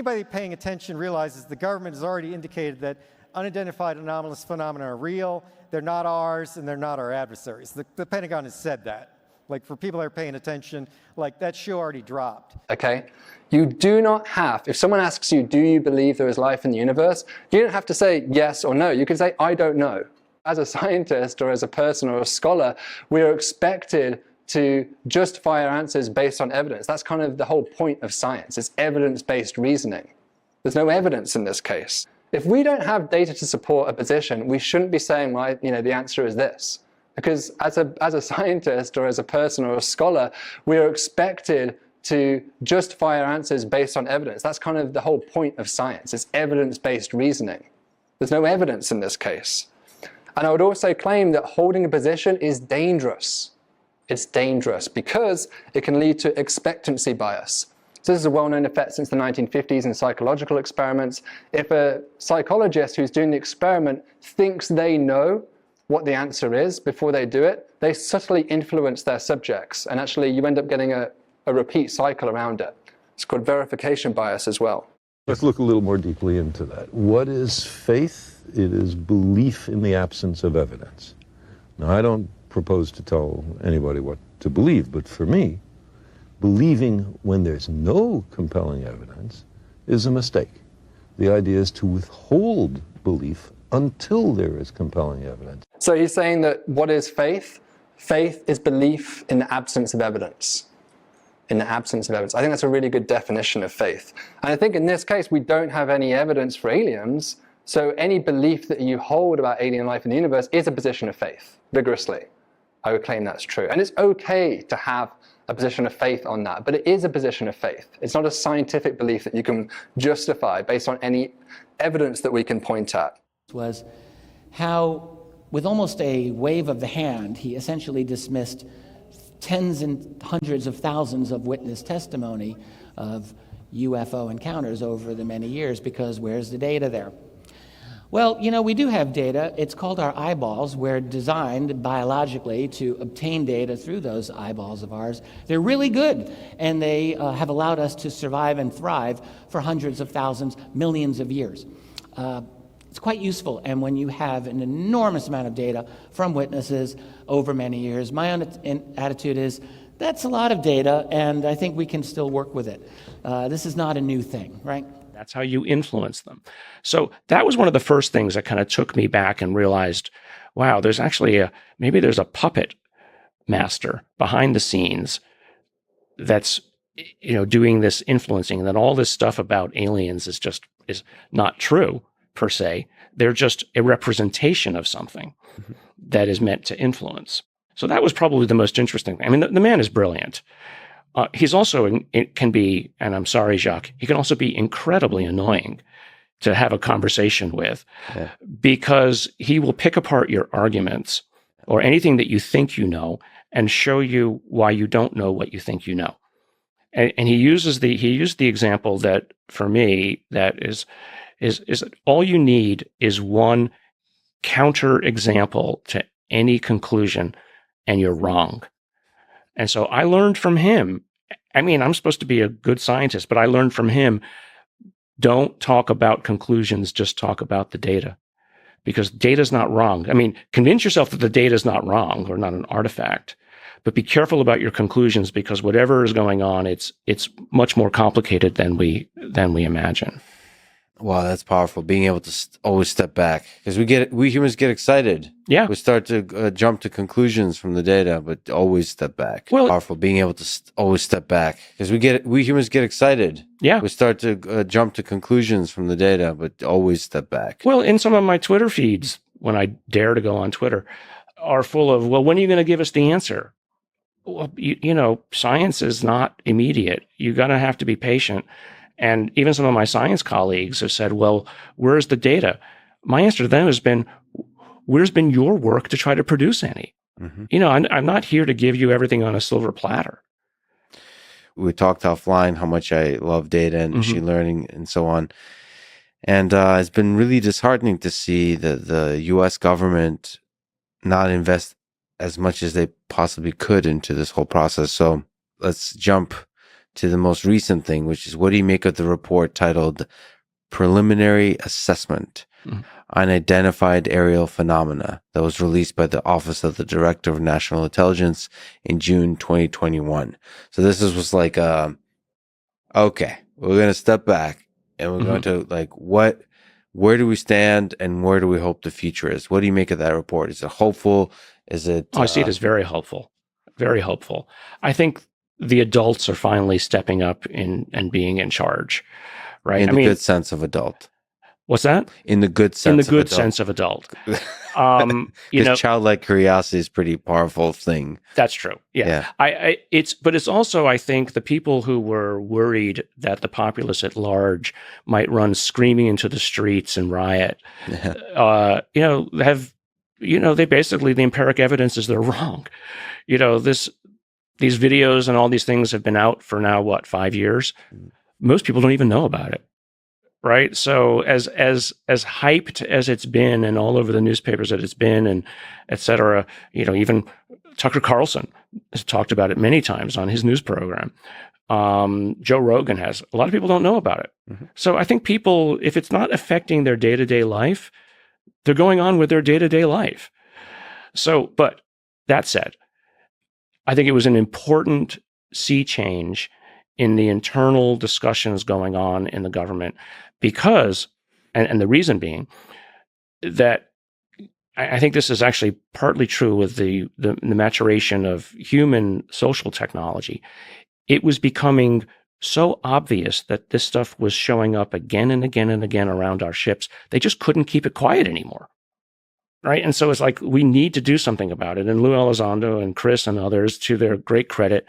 Anybody paying attention realizes the government has already indicated that unidentified anomalous phenomena are real, they're not ours, and they're not our adversaries. The Pentagon has said that. Like, for people that are paying attention, like, that shoe already dropped. Okay? You do not have, if someone asks you, do you believe there is life in the universe? You don't have to say yes or no. You can say, I don't know. As a scientist or as a person or a scholar, we are expected to justify our answers based on evidence. That's kind of the whole point of science. It's evidence-based reasoning. There's no evidence in this case. If we don't have data to support a position, we shouldn't be saying, well, the answer is this. Because as a scientist or as a person or a scholar, we are expected to justify our answers based on evidence. That's kind of the whole point of science. It's evidence-based reasoning. There's no evidence in this case. And I would also claim that holding a position is dangerous. It's dangerous because it can lead to expectancy bias. So this is a well-known effect since the 1950s in psychological experiments. If a psychologist who's doing the experiment thinks they know what the answer is before they do it, they subtly influence their subjects, and actually you end up getting a repeat cycle around it. It's called verification bias as well. Let's look a little more deeply into that. What is faith? It is belief in the absence of evidence. Now, I don't propose to tell anybody what to believe, but for me, believing when there's no compelling evidence is a mistake. The idea is to withhold belief until there is compelling evidence. So he's saying that what is faith? Faith is belief in the absence of evidence. In the absence of evidence. I think that's a really good definition of faith. And I think in this case, we don't have any evidence for aliens, so any belief that you hold about alien life in the universe is a position of faith, vigorously. I would claim that's true. And it's okay to have a position of faith on that, but it is a position of faith. It's not a scientific belief that you can justify based on any evidence that we can point at. Was how, with almost a wave of the hand, he essentially dismissed tens and hundreds of thousands of witness testimony of UFO encounters over the many years, because where's the data there? Well, we do have data. It's called our eyeballs. We're designed biologically to obtain data through those eyeballs of ours. They're really good, and they have allowed us to survive and thrive for hundreds of thousands, millions of years. It's quite useful, and when you have an enormous amount of data from witnesses over many years, my own attitude is that's a lot of data, and I think we can still work with it. This is not a new thing, right? That's how you influence them. So that was one of the first things that kind of took me back and realized, wow, there's actually maybe there's a puppet master behind the scenes that's doing this influencing, and then all this stuff about aliens is not true. Per se, they're just a representation of something that is meant to influence. So that was probably the most interesting thing. I mean, the man is brilliant. He's also, it can be, and I'm sorry, Jacques, he can also be incredibly annoying to have a conversation with, because he will pick apart your arguments or anything that you think you know and show you why you don't know what you think you know. And he used the example that, for me, that is that all you need is one counter example to any conclusion, and you're wrong. And so I learned from him. I mean, I'm supposed to be a good scientist, but I learned from him, don't talk about conclusions, just talk about the data. Because data's not wrong. I mean, convince yourself that the data's not wrong or not an artifact, but be careful about your conclusions, because whatever is going on, it's much more complicated than we imagine. Wow, that's powerful. Being able to always step back, because we humans get excited. Yeah, we start to jump to conclusions from the data, but always step back. Well, powerful. Being able to always step back, because we humans get excited. Yeah, we start to jump to conclusions from the data, but always step back. Well, in some of my Twitter feeds, when I dare to go on Twitter, are full of, well, when are you going to give us the answer? Well, science is not immediate. You're going to have to be patient. And even some of my science colleagues have said, well, where's the data? My answer to them has been, where's been your work to try to produce any? Mm-hmm. I'm not here to give you everything on a silver platter. We talked offline how much I love data and machine learning and so on. And it's been really disheartening to see the U.S. government not invest as much as they possibly could into this whole process. So let's jump to the most recent thing, which is, what do you make of the report titled Preliminary Assessment Unidentified Aerial Phenomena that was released by the Office of the Director of National Intelligence in June 2021. So this was like, okay, we're going to step back and we're going to like, where do we stand and where do we hope the future is? What do you make of that report? Is it hopeful? Is it? I see it as very hopeful. Very hopeful. I think the adults are finally stepping up and being in charge, right? In the good sense of adult. What's that? In the good sense. In the good sense of adult. Childlike curiosity is a pretty powerful thing. That's true. Yeah. But it's also, I think, the people who were worried that the populace at large might run screaming into the streets and riot. They basically, the empiric evidence is they're wrong. These videos and all these things have been out for now, 5 years? Most people don't even know about it. Right. So as hyped as it's been and all over the newspapers that it's been and et cetera, even Tucker Carlson has talked about it many times on his news program. Joe Rogan has. A lot of people don't know about it. So I think people, if it's not affecting their day-to-day life, they're going on with their day-to-day life. So, but that said, I think it was an important sea change in the internal discussions going on in the government, because, and the reason being that I think this is actually partly true with the maturation of human social technology. It was becoming so obvious that this stuff was showing up again and again and again around our ships. They just couldn't keep it quiet anymore. Right. And so it's like, we need to do something about it. And Lou Elizondo and Chris and others, to their great credit,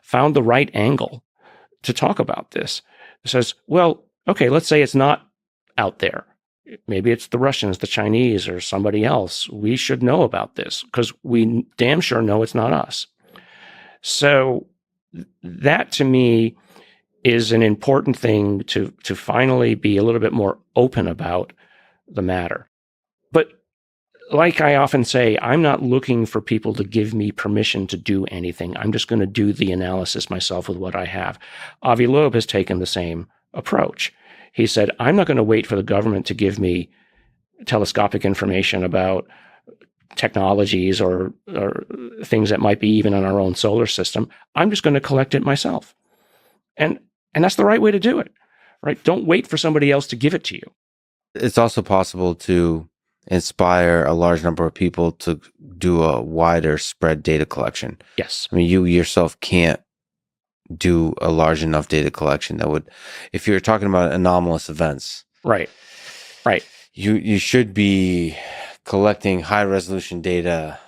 found the right angle to talk about this. It says, well, okay, let's say it's not out there. Maybe it's the Russians, the Chinese, or somebody else. We should know about this because we damn sure know it's not us. So that to me is an important thing to finally be a little bit more open about the matter. But like I often say, I'm not looking for people to give me permission to do anything. I'm just going to do the analysis myself with what I have. Avi Loeb has taken the same approach. He said, I'm not going to wait for the government to give me telescopic information about technologies or things that might be even in our own solar system. I'm just going to collect it myself. And that's the right way to do it, right? Don't wait for somebody else to give it to you. It's also possible to inspire a large number of people to do a wider spread data collection. Yes. I mean, you yourself can't do a large enough data collection that would, if you're talking about anomalous events. Right. You should be collecting high resolution data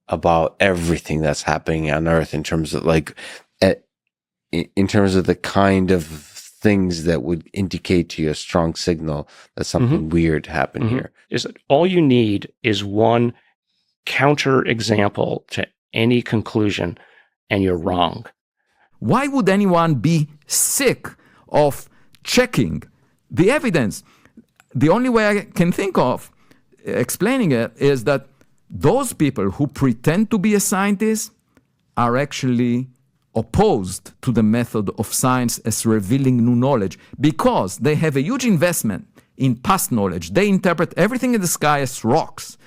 about everything that's happening on Earth in terms of the kind of things that would indicate to you a strong signal that something weird happened here. Is that all you need is one counter example to any conclusion, and you're wrong. Why would anyone be sick of checking the evidence? The only way I can think of explaining it is that those people who pretend to be a scientist are actually opposed to the method of science as revealing new knowledge because they have a huge investment in past knowledge. They interpret everything in the sky as rocks.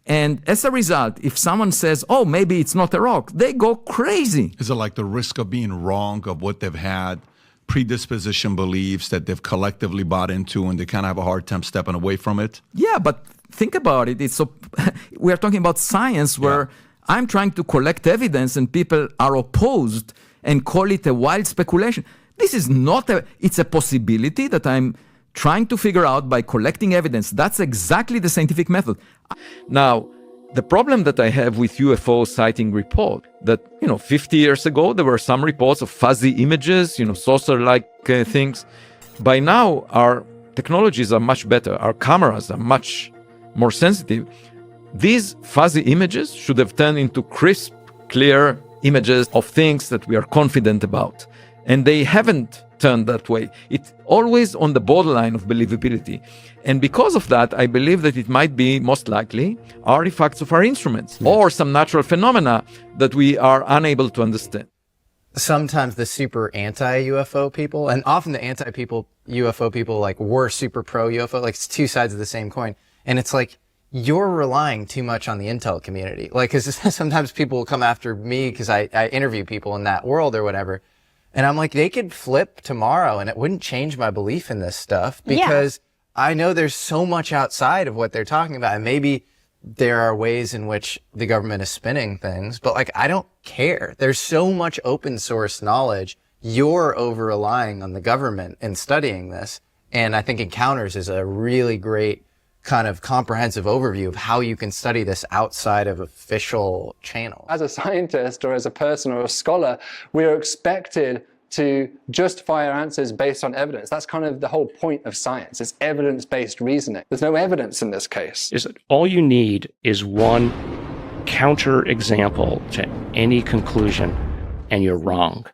And as a result, if someone says, oh, maybe it's not a rock, they go crazy. Is it like the risk of being wrong of what they've had, predisposition beliefs that they've collectively bought into, and they kind of have a hard time stepping away from it? Yeah, but think about it. It's so we are talking about science where I'm trying to collect evidence and people are opposed and call it a wild speculation. This is not it's a possibility that I'm trying to figure out by collecting evidence. That's exactly the scientific method. Now, the problem that I have with UFO sighting report, that, 50 years ago, there were some reports of fuzzy images, saucer-like things. By now, our technologies are much better. Our cameras are much more sensitive. These fuzzy images should have turned into crisp, clear images of things that we are confident about. And they haven't turned that way. It's always on the borderline of believability. And because of that, I believe that it might be most likely artifacts of our instruments or some natural phenomena that we are unable to understand. sometimes the super anti-UFO people, and often the anti-UFO people like were super pro-UFO, like it's two sides of the same coin. And it's like, you're relying too much on the intel community. Like, cause sometimes people will come after me because I interview people in that world or whatever. And I'm like, they could flip tomorrow and it wouldn't change my belief in this stuff because I know there's so much outside of what they're talking about. And maybe there are ways in which the government is spinning things, but like, I don't care. There's so much open source knowledge. You're over relying on the government in studying this. And I think Encounters is a really great kind of comprehensive overview of how you can study this outside of official channels. As a scientist or as a person or a scholar, we are expected to justify our answers based on evidence. That's kind of the whole point of science. It's evidence-based reasoning. There's no evidence in this case. Is that all you need is one counter example to any conclusion, and you're wrong.